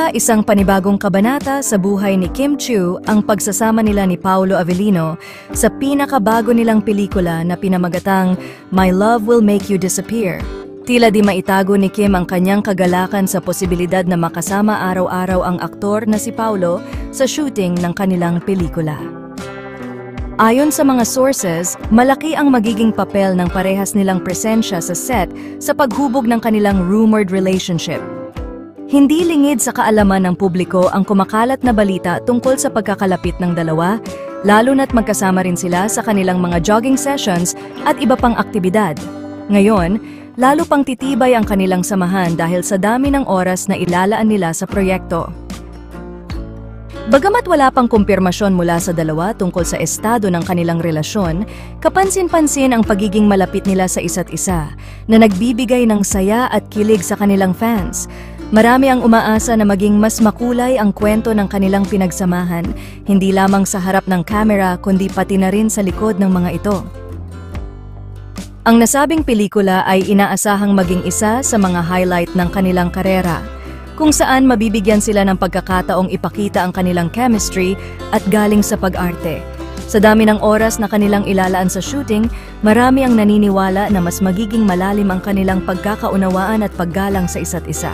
Tila isang panibagong kabanata sa buhay ni Kim Chiu ang pagsasama nila ni Paolo Avellino sa pinakabago nilang pelikula na pinamagatang My Love Will Make You Disappear. Tila di maitago ni Kim ang kanyang kagalakan sa posibilidad na makasama araw-araw ang aktor na si Paolo sa shooting ng kanilang pelikula. Ayon sa mga sources, malaki ang magiging papel ng parehas nilang presensya sa set sa paghubog ng kanilang rumored relationship. Hindi lingid sa kaalaman ng publiko ang kumakalat na balita tungkol sa pagkakalapit ng dalawa, lalo na't magkasama rin sila sa kanilang mga jogging sessions at iba pang aktibidad. Ngayon, lalo pang titibay ang kanilang samahan dahil sa dami ng oras na ilalaan nila sa proyekto. Bagamat wala pang kumpirmasyon mula sa dalawa tungkol sa estado ng kanilang relasyon, kapansin-pansin ang pagiging malapit nila sa isa't isa na nagbibigay ng saya at kilig sa kanilang fans. Marami ang umaasa na maging mas makulay ang kwento ng kanilang pinagsamahan, hindi lamang sa harap ng kamera kundi pati na rin sa likod ng mga ito. Ang nasabing pelikula ay inaasahang maging isa sa mga highlight ng kanilang karera, kung saan mabibigyan sila ng pagkakataong ipakita ang kanilang chemistry at galing sa pag-arte. Sa dami ng oras na kanilang ilalaan sa shooting, marami ang naniniwala na mas magiging malalim ang kanilang pagkakaunawaan at paggalang sa isa't isa.